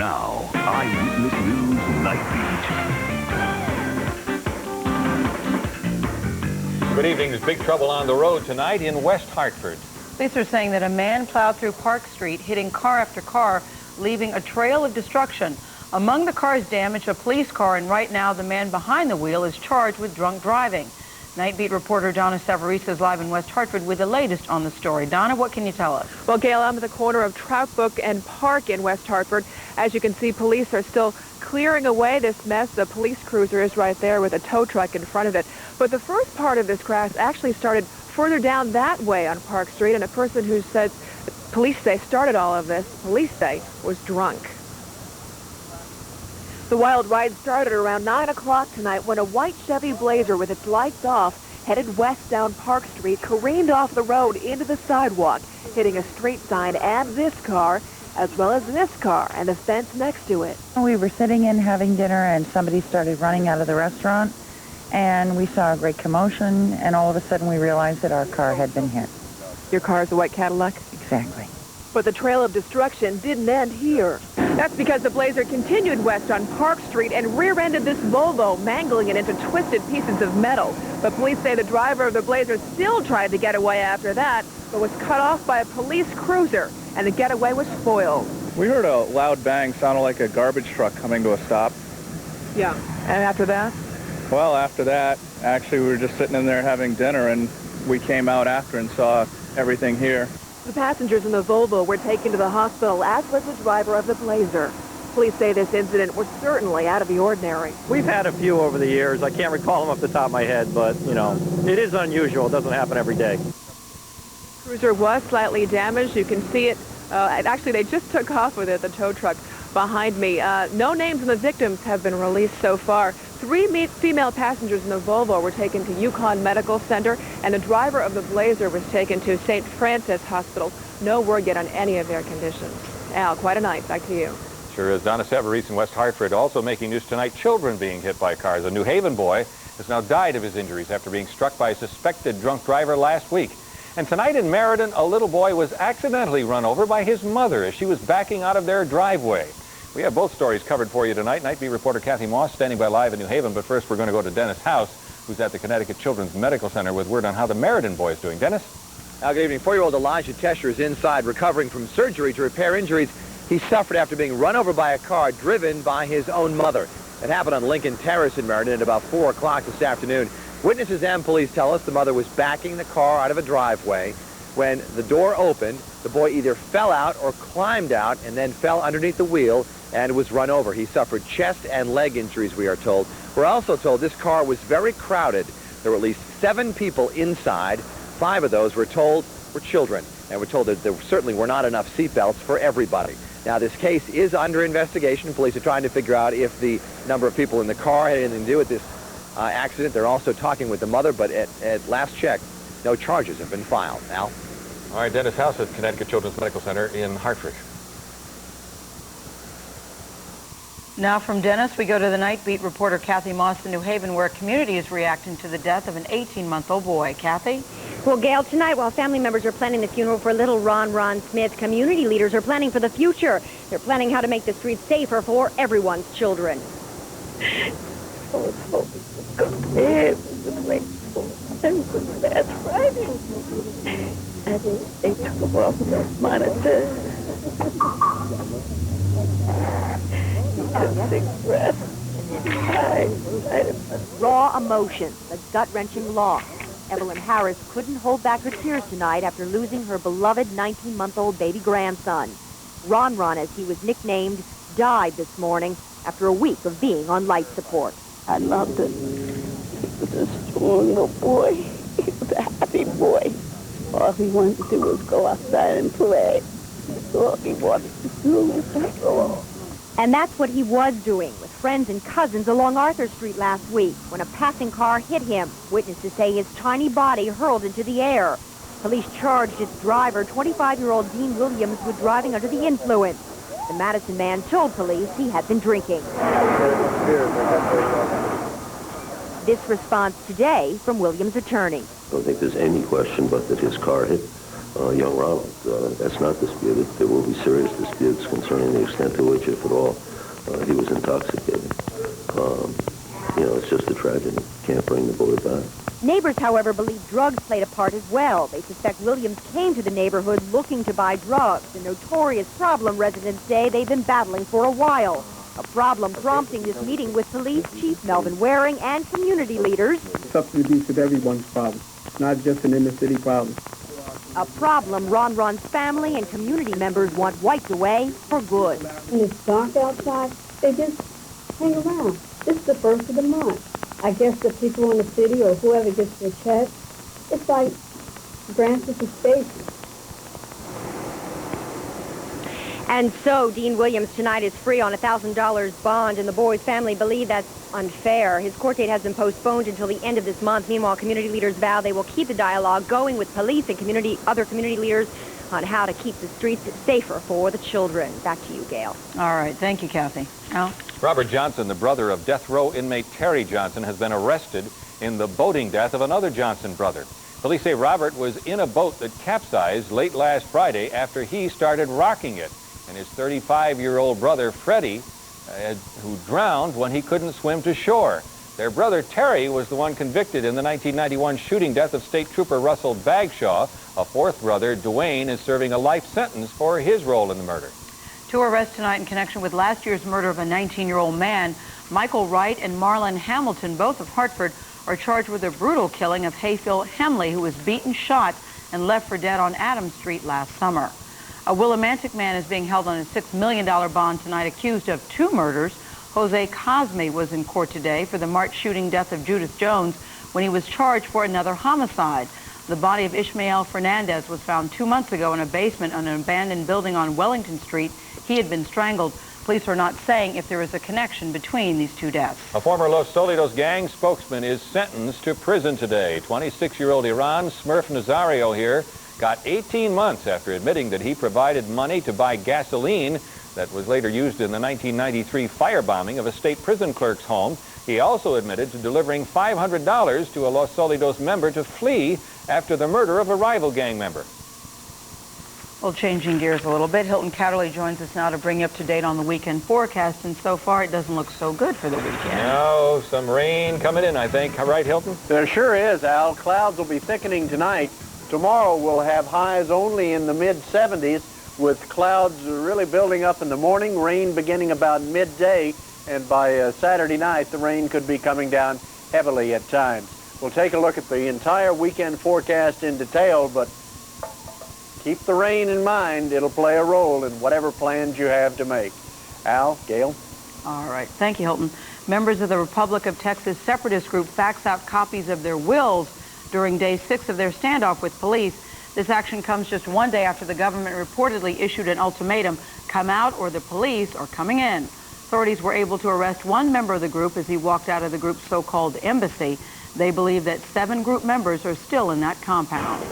Now, Eyewitness News NightBEAT. Good evening. There's big trouble on the road tonight in West Hartford. Police are saying that a man plowed through Park Street, hitting car after car, leaving a trail of destruction. Among the cars damaged, a police car, and right now the man behind the wheel is charged with drunk driving. NightBEAT reporter Donna Savarese is live in West Hartford with the latest on the story. Donna, what can you tell us? Well, Gayle, I'm at the corner of Trout Brook and Park in West Hartford. As you can see, police are still clearing away this mess. The police cruiser is right there with a tow truck in front of it. But the first part of this crash actually started further down that way on Park Street, and a person who says, police say started all of this, police say, was drunk. The wild ride started around 9 o'clock tonight when a white Chevy Blazer with its lights off headed west down Park Street careened off the road into the sidewalk, hitting a street sign and this car, as well as this car and the fence next to it. We were sitting in having dinner and somebody started running out of the restaurant, and we saw a great commotion, and all of a sudden we realized that our car had been hit. Your car is a white Cadillac? Exactly. But the trail of destruction didn't end here. That's because the Blazer continued west on Park Street and rear-ended this Volvo, mangling it into twisted pieces of metal. But police say the driver of the Blazer still tried to get away after that, but was cut off by a police cruiser, and the getaway was foiled. We heard a loud bang, sounded like a garbage truck coming to a stop. Yeah, and after that? Well, after that, actually, we were just sitting in there having dinner, and we came out after and saw everything here. The passengers in the Volvo were taken to the hospital, as was the driver of the Blazer. Police say this incident was certainly out of the ordinary. We've had a few over the years. I can't recall them off the top of my head, but, you know, it is unusual. It doesn't happen every day. Cruiser was slightly damaged. You can see it. Actually, they just took off with it, the tow truck behind me. No names of the victims have been released so far. 3 female passengers in the Volvo were taken to Yukon Medical Center, and the driver of the Blazer was taken to St. Francis Hospital. No word yet on any of their conditions. Al, quite a night. Back to you. Sure is. Donna Savarese in West Hartford. Also making news tonight, children being hit by cars. A New Haven boy has now died of his injuries after being struck by a suspected drunk driver last week. And tonight in Meriden, a little boy was accidentally run over by his mother as she was backing out of their driveway. We have both stories covered for you tonight. NightBEAT reporter Kathy Moss standing by live in New Haven. But first, we're going to go to Dennis House, who's at the Connecticut Children's Medical Center with word on how the Meriden boy is doing. Dennis? Good evening. 4-year-old Elijah Tesher is inside recovering from surgery to repair injuries he suffered after being run over by a car driven by his own mother. It happened on Lincoln Terrace in Meriden at about 4 o'clock this afternoon. Witnesses and police tell us the mother was backing the car out of a driveway. When the door opened, the boy either fell out or climbed out and then fell underneath the wheel and was run over. He suffered chest and leg injuries, we are told. We're also told this car was very crowded. There were at least 7 people inside. 5 of those we're told were children. And we're told that there certainly were not enough seatbelts for everybody. Now, this case is under investigation. Police are trying to figure out if the number of people in the car had anything to do with this accident. They're also talking with the mother, but at last check, no charges have been filed. Al? All right, Dennis House at Connecticut Children's Medical Center in Hartford. Now from Dennis, we go to the NightBEAT reporter Kathy Moss in New Haven, where a community is reacting to the death of an 18-month-old boy. Kathy? Well, Gayle, tonight, while family members are planning the funeral for little Ron Smith, community leaders are planning for the future. They're planning how to make the streets safer for everyone's children. That's Friday. I think they took him off the monitor. He took 6 breaths. Raw emotions, a gut-wrenching loss. Evelyn Harris couldn't hold back her tears tonight after losing her beloved 19-month-old baby grandson. Ron, as he was nicknamed, died this morning after a week of being on life support. I loved him. He was a strong little boy. He was a happy boy. All he wanted to do was go outside and play. That's all he wanted to do. And that's what he was doing with friends and cousins along Arthur Street last week when a passing car hit him. Witnesses say his tiny body hurled into the air. Police charged its driver, 25-year-old Dean Williams, with driving under the influence. The Madison man told police he had been drinking. This response today from Williams' attorney. I don't think there's any question but that his car hit young Ronald. That's not disputed. There will be serious disputes concerning the extent to which, if at all, he was intoxicated. It's just a tragedy. Can't bring the boy back. Neighbors, however, believe drugs played a part as well. They suspect Williams came to the neighborhood looking to buy drugs, a notorious problem residents say they've been battling for a while. A problem prompting this meeting with Police Chief Melvin Waring and community leaders. Substance abuse is everyone's problem, not just an inner-city problem. A problem Ron's family and community members want wiped away for good. When it's dark outside, they just hang around. This is the first of the month. I guess the people in the city or whoever gets their check, it's like Francis Estate. And so Dean Williams tonight is free on a $1,000 bond, and the boy's family believe that's unfair. His court date has been postponed until the end of this month. Meanwhile, community leaders vow they will keep the dialogue going with police and other community leaders on how to keep the streets safer for the children. Back to you, Gayle. All right. Thank you, Kathy. Al? Robert Johnson, the brother of death row inmate Terry Johnson, has been arrested in the boating death of another Johnson brother. Police say Robert was in a boat that capsized late last Friday after he started rocking it. And his 35-year-old brother, Freddie, who drowned when he couldn't swim to shore. Their brother, Terry, was the one convicted in the 1991 shooting death of State Trooper Russell Bagshaw. A fourth brother, Dwayne, is serving a life sentence for his role in the murder. Two arrests tonight in connection with last year's murder of a 19-year-old man. Michael Wright and Marlon Hamilton, both of Hartford, are charged with the brutal killing of Hayfield Hemley, who was beaten, shot, and left for dead on Adams Street last summer. A Willimantic man is being held on a $6 million bond tonight, accused of two murders. Jose Cosme was in court today for the March shooting death of Judith Jones when he was charged for another homicide. The body of Ishmael Fernandez was found 2 months ago in a basement on an abandoned building on Wellington Street. He had been strangled. Police are not saying if there is a connection between these two deaths. A former Los Solitos gang spokesman is sentenced to prison today. 26-year-old Iran Smurf Nazario here got 18 months after admitting that he provided money to buy gasoline that was later used in the 1993 firebombing of a state prison clerk's home. He also admitted to delivering $500 to a Los Solitos member to flee after the murder of a rival gang member. Well, changing gears a little bit, Hilton Kaderli joins us now to bring you up to date on the weekend forecast, and so far it doesn't look so good for the weekend. No, some rain coming in, I think. Right, Hilton? There sure is, Al. Clouds will be thickening tonight. Tomorrow we'll have highs only in the mid-70s, with clouds really building up in the morning, rain beginning about midday, and by Saturday night the rain could be coming down heavily at times. We'll take a look at the entire weekend forecast in detail, but keep the rain in mind. It'll play a role in whatever plans you have to make. Al, Gayle? All right. Thank you, Hilton. Members of the Republic of Texas separatist group fax out copies of their wills during day 6 of their standoff with police. This action comes just one day after the government reportedly issued an ultimatum: come out or the police are coming in. Authorities were able to arrest one member of the group as he walked out of the group's so-called embassy. They believe that 7 group members are still in that compound.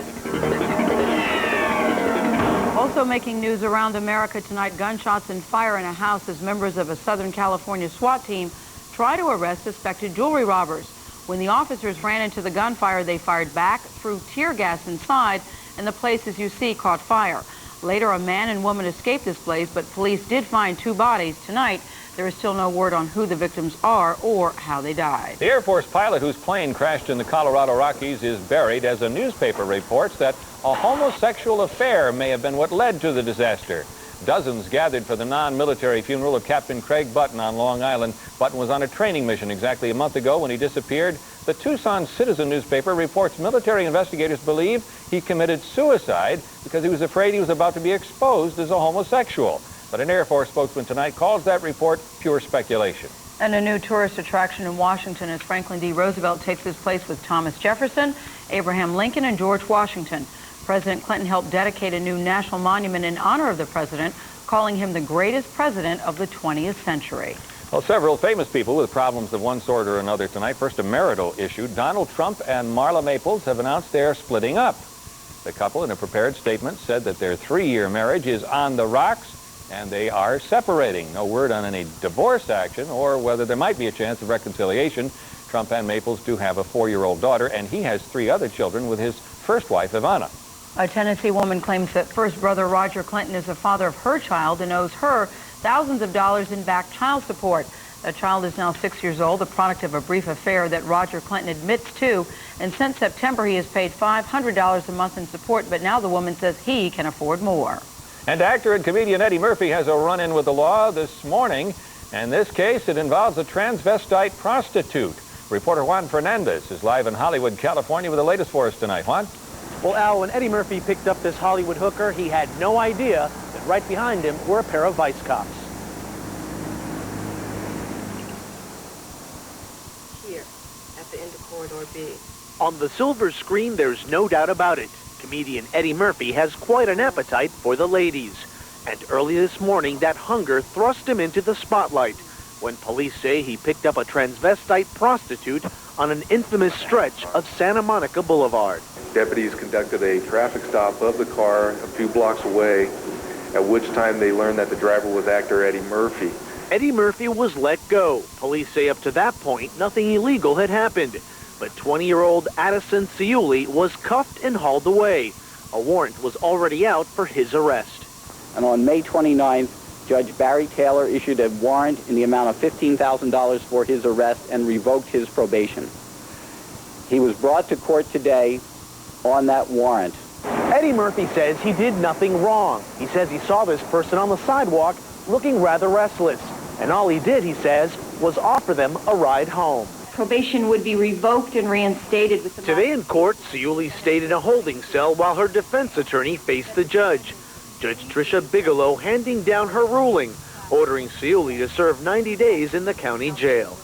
Also making news around America tonight, gunshots and fire in a house as members of a Southern California SWAT team try to arrest suspected jewelry robbers. When the officers ran into the gunfire, they fired back, threw tear gas inside, and the place, as you see, caught fire. Later, a man and woman escaped this blaze, but police did find 2 bodies. Tonight, there is still no word on who the victims are or how they died. The Air Force pilot whose plane crashed in the Colorado Rockies is buried as a newspaper reports that a homosexual affair may have been what led to the disaster. Dozens gathered for the non-military funeral of Captain Craig Button on Long Island. Button was on a training mission exactly a month ago when he disappeared. The Tucson Citizen newspaper reports military investigators believe he committed suicide because he was afraid he was about to be exposed as a homosexual. But an Air Force spokesman tonight calls that report pure speculation. And a new tourist attraction in Washington as Franklin D. Roosevelt takes his place with Thomas Jefferson, Abraham Lincoln, and George Washington. President Clinton helped dedicate a new national monument in honor of the president, calling him the greatest president of the 20th century. Well, several famous people with problems of one sort or another tonight. First, a marital issue. Donald Trump and Marla Maples have announced they're splitting up. The couple, in a prepared statement, said that their 3-year marriage is on the rocks and they are separating. No word on any divorce action or whether there might be a chance of reconciliation. Trump and Maples do have a 4-year-old daughter, and he has 3 other children with his first wife, Ivana. A Tennessee woman claims that first brother Roger Clinton is the father of her child and owes her thousands of dollars in back child support. The child is now 6 years old, the product of a brief affair that Roger Clinton admits to. And since September, he has paid $500 a month in support, but now the woman says he can afford more. And actor and comedian Eddie Murphy has a run-in with the law this morning. In this case, it involves a transvestite prostitute. Reporter Juan Fernandez is live in Hollywood, California with the latest for us tonight. Juan? Well, Al, when Eddie Murphy picked up this Hollywood hooker, he had no idea that right behind him were a pair of vice cops. Here, at the end of Corridor B. On the silver screen, there's no doubt about it. Comedian Eddie Murphy has quite an appetite for the ladies. And early this morning, that hunger thrust him into the spotlight when police say he picked up a transvestite prostitute on an infamous stretch of Santa Monica Boulevard. Deputies conducted a traffic stop of the car a few blocks away, at which time they learned that the driver was actor Eddie Murphy. Eddie Murphy was let go. Police say up to that point, nothing illegal had happened. But 20-year-old Addison Ciuli was cuffed and hauled away. A warrant was already out for his arrest. And on May 29th, Judge Barry Taylor issued a warrant in the amount of $15,000 for his arrest and revoked his probation. He was brought to court today on that warrant. Eddie Murphy says he did nothing wrong. He says he saw this person on the sidewalk looking rather restless. And all he did, he says, was offer them a ride home. Probation would be revoked and reinstated with the... Today in court, Ciuli stayed in a holding cell while her defense attorney faced the judge. Judge Tricia Bigelow handing down her ruling, ordering Ciuli to serve 90 days in the county jail.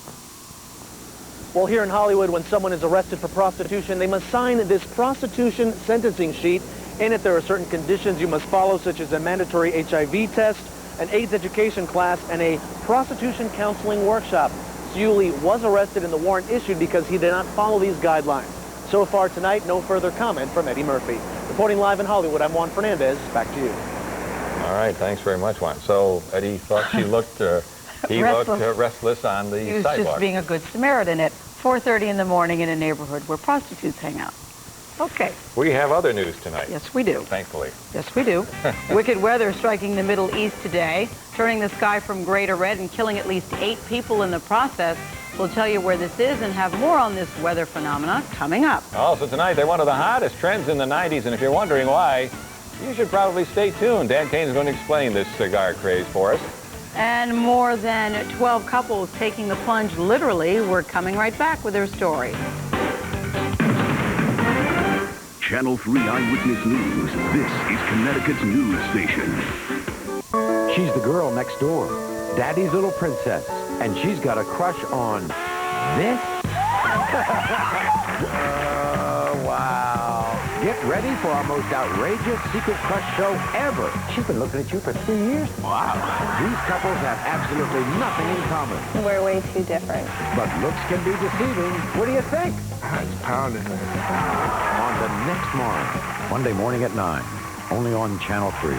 Well, here in Hollywood, when someone is arrested for prostitution, they must sign this prostitution sentencing sheet. In it, there are certain conditions you must follow, such as a mandatory HIV test, an AIDS education class, and a prostitution counseling workshop. Ciuli was arrested and the warrant issued because he did not follow these guidelines. So far tonight, no further comment from Eddie Murphy. Reporting live in Hollywood, I'm Juan Fernandez. Back to you. All right, thanks very much, Juan. So Eddie thought she looked, restless on the sidewalk. He was just being a good Samaritan at 4:30 in the morning in a neighborhood where prostitutes hang out. Okay. We have other news tonight. Yes, we do. Thankfully. Yes, we do. Wicked weather striking the Middle East today, turning the sky from gray to red and killing at least 8 people in the process. We'll tell you where this is and have more on this weather phenomena coming up. Also tonight, they're one of the hottest trends in the 90s, and if you're wondering why, you should probably stay tuned. Dan Kane's going to explain this cigar craze for us. And more than 12 couples taking the plunge literally. We're coming right back with their story. Channel 3 Eyewitness News. This is Connecticut's news station. She's the girl next door, Daddy's little princess, and she's got a crush on this. Wow. Get ready for our most outrageous secret crush show ever. She's been looking at you for 3 years. Wow. These couples have absolutely nothing in common. We're way too different. But looks can be deceiving. What do you think? It's pounding. On the next morning, Monday morning at 9, only on Channel 3.